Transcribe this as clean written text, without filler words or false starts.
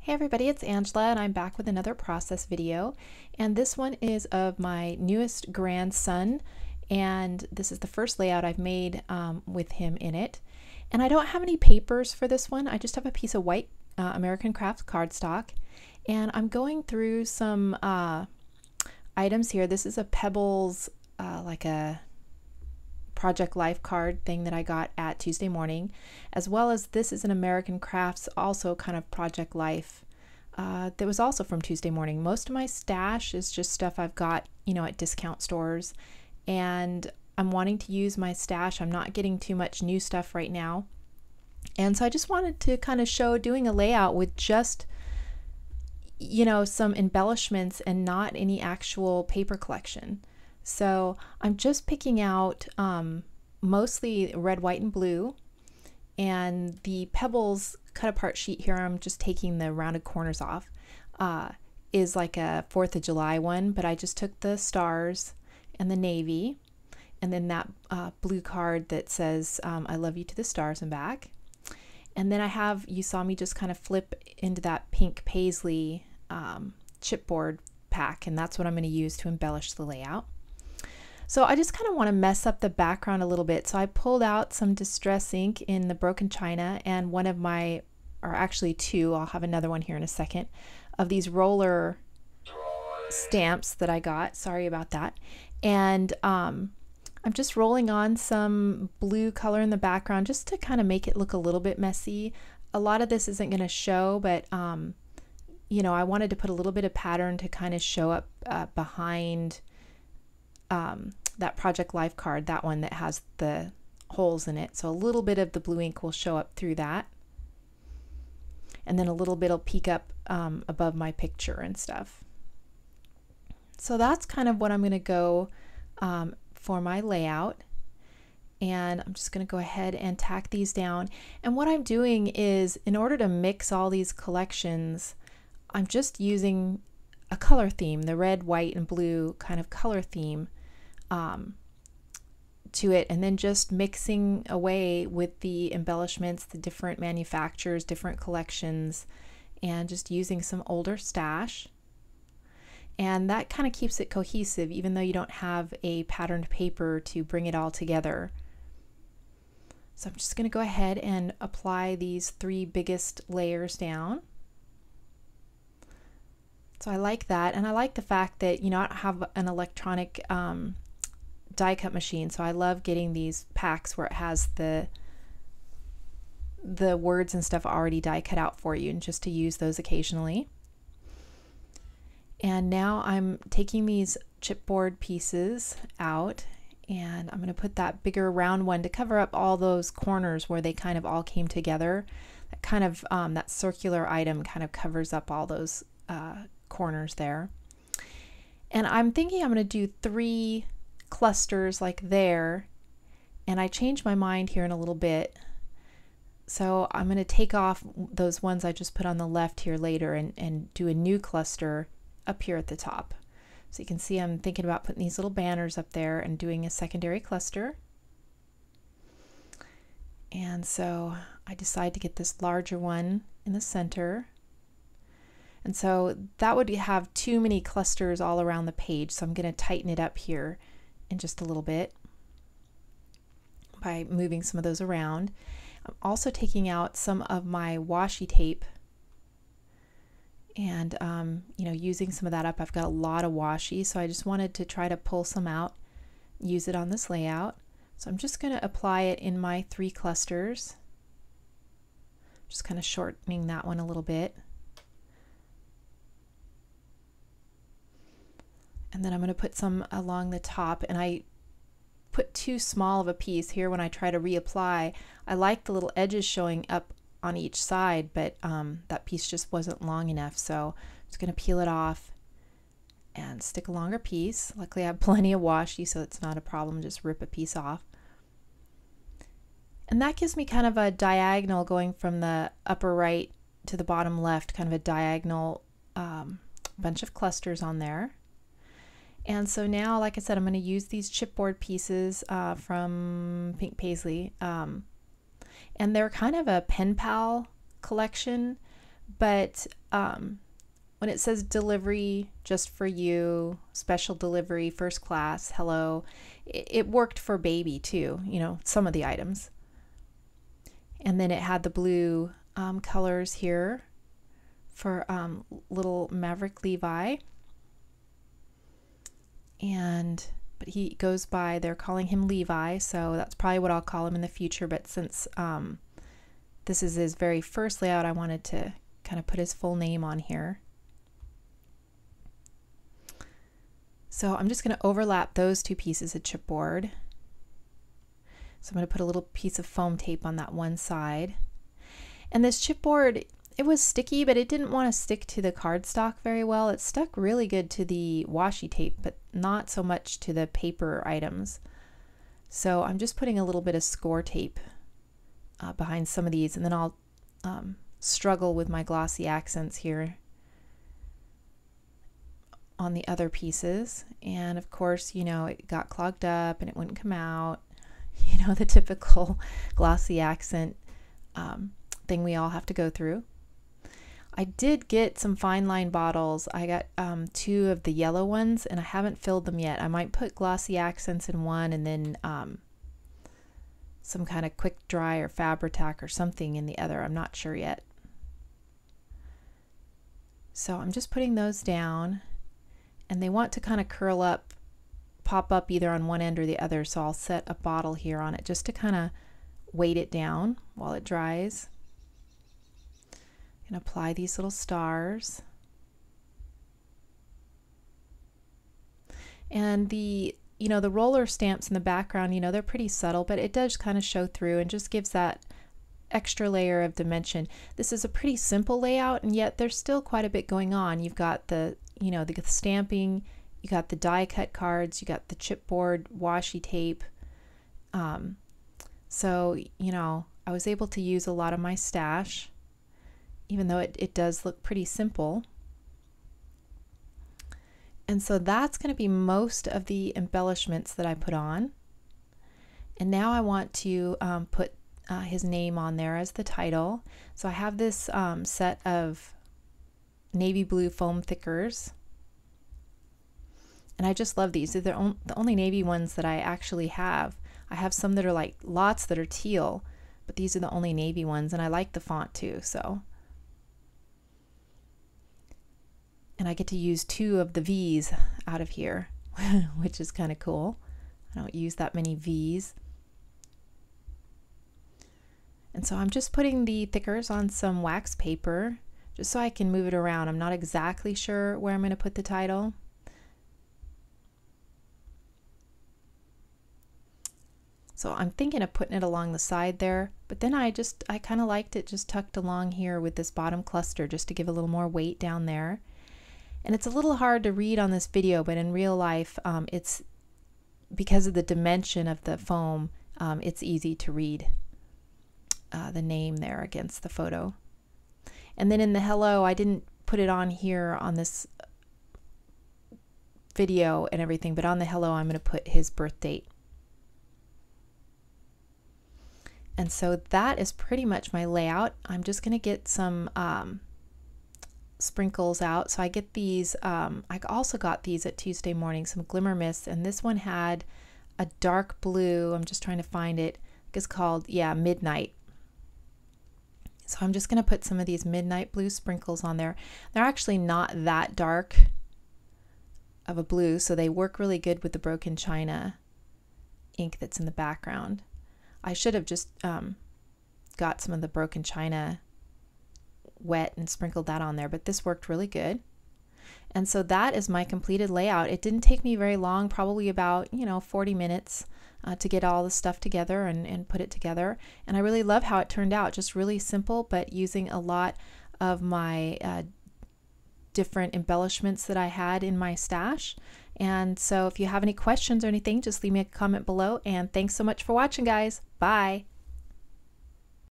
Hey everybody, it's Angela and I'm back with another process video, and this one is of my newest grandson, and this is the first layout I've made with him in it. And I don't have any papers for this one. I just have a piece of white American Crafts cardstock, and I'm going through some items here. This is a Pebbles, like a Project Life card thing that I got at Tuesday Morning, as well as this is an American Crafts, also kind of Project Life, that was also from Tuesday Morning. Most of my stash is just stuff I've got, at discount stores, and I'm wanting to use my stash. I'm not getting too much new stuff right now, and so I just wanted to kind of show doing a layout with just some embellishments and not any actual paper collection. So I'm just picking out mostly red, white, and blue, and the Pebbles cut apart sheet here, I'm just taking the rounded corners off, is like a 4th of July one, but I just took the stars and the navy, and then that blue card that says I love you to the stars and back. And then I have, you saw me just kind of flip into that pink paisley chipboard pack, and that's what I'm going to use to embellish the layout. So I just kind of want to mess up the background a little bit. So I pulled out some Distress ink in the Broken China, and one of my, or actually two, I'll have another one here in a second, of these roller stamps that I got. Sorry about that. And I'm just rolling on some blue color in the background just to kind of make it look a little bit messy. A lot of this isn't going to show, but I wanted to put a little bit of pattern to kind of show up behind that Project Life card, that one that has the holes in it. So a little bit of the blue ink will show up through that, and then a little bit will peek up above my picture and stuff. So that's kind of what I'm going to go for my layout, and I'm just going to go ahead and tack these down. And what I'm doing is, in order to mix all these collections, I'm just using a color theme, the red, white, and blue kind of color theme to it, and then just mixing away with the embellishments, the different manufacturers, different collections, and just using some older stash. And that kind of keeps it cohesive, even though you don't have a patterned paper to bring it all together. So I'm just going to go ahead and apply these 3 biggest layers down. So I like that, and I like the fact that I have an electronic die cut machine, so I love getting these packs where it has the words and stuff already die cut out for you, and just to use those occasionally. And now I'm taking these chipboard pieces out, and I'm going to put that bigger round one to cover up all those corners where they kind of all came together. That kind of that circular item kind of covers up all those corners there. And I'm thinking I'm going to do 3 clusters like there, and I changed my mind here in a little bit, so I'm going to take off those ones I just put on the left here later and do a new cluster up here at the top. So you can see I'm thinking about putting these little banners up there and doing a secondary cluster. And so I decided to get this larger one in the center. And so that would have too many clusters all around the page, so I'm going to tighten it up here in just a little bit by moving some of those around. I'm also taking out some of my washi tape and using some of that up. I've got a lot of washi, so I just wanted to try to pull some out, use it on this layout. So I'm just going to apply it in my 3 clusters, just kind of shortening that one a little bit. And then I'm going to put some along the top, and I put too small of a piece here when I try to reapply. I like the little edges showing up on each side, but that piece just wasn't long enough, so I'm just going to peel it off and stick a longer piece. Luckily I have plenty of washi, so it's not a problem, just rip a piece off. And that gives me kind of a diagonal going from the upper right to the bottom left, kind of a diagonal bunch of clusters on there. And so now, like I said, I'm going to use these chipboard pieces from Pink Paisley, and they're kind of a pen pal collection, but when it says delivery just for you, special delivery, first class, hello, it worked for baby too, you know, some of the items. And then it had the blue colors here for little Maverick Levi. But he goes by, they're calling him Levi, so that's probably what I'll call him in the future. But since this is his very first layout, I wanted to kind of put his full name on here. So I'm just going to overlap those two pieces of chipboard. So I'm going to put a little piece of foam tape on that one side. And this chipboard, it was sticky, but it didn't want to stick to the cardstock very well. It stuck really good to the washi tape, but not so much to the paper items. So I'm just putting a little bit of score tape behind some of these, and then I'll struggle with my glossy accents here on the other pieces. And of course, you know, it got clogged up and it wouldn't come out. You know, the typical glossy accent thing we all have to go through. I did get some fine line bottles. I got 2 of the yellow ones, and I haven't filled them yet. I might put glossy accents in one, and then some kind of quick dry or Fabri-Tac or something in the other. I'm not sure yet. So I'm just putting those down, and they want to kind of curl up, pop up either on one end or the other. So I'll set a bottle here on it just to kind of weight it down while it dries. And apply these little stars. And the, you know, the roller stamps in the background, you know, they're pretty subtle, but it does kind of show through and just gives that extra layer of dimension. This is a pretty simple layout, and yet there's still quite a bit going on. You've got the, you know, the stamping, you got the die cut cards, you got the chipboard washi tape. So, you know, I was able to use a lot of my stash, even though it does look pretty simple. And so that's going to be most of the embellishments that I put on. And now I want to put his name on there as the title. So I have this set of navy blue foam thickers. And I just love these. They're the only navy ones that I actually have. I have some that are like lots that are teal, but these are the only navy ones, and I like the font too, so. And I get to use 2 of the V's out of here, which is kind of cool. I don't use that many V's. And so I'm just putting the thickers on some wax paper, just so I can move it around. I'm not exactly sure where I'm going to put the title. So I'm thinking of putting it along the side there, but then I kind of liked it just tucked along here with this bottom cluster just to give a little more weight down there. And it's a little hard to read on this video, but in real life, it's because of the dimension of the foam, it's easy to read the name there against the photo. And then in the hello, I didn't put it on here on this video and everything, but on the hello, I'm going to put his birth date. And so that is pretty much my layout. I'm just going to get some sprinkles out. So I get these, I also got these at Tuesday Morning, some Glimmer Mists, and this one had a dark blue. I'm just trying to find it. It's called, yeah, Midnight. So I'm just going to put some of these midnight blue sprinkles on there. They're actually not that dark of a blue, so they work really good with the Broken China ink that's in the background. I should have just got some of the Broken China wet and sprinkled that on there, but this worked really good. And so that is my completed layout. It didn't take me very long, probably about, 40 minutes to get all the stuff together and put it together. And I really love how it turned out, just really simple, but using a lot of my different embellishments that I had in my stash. And so if you have any questions or anything, just leave me a comment below. And thanks so much for watching, guys. Bye.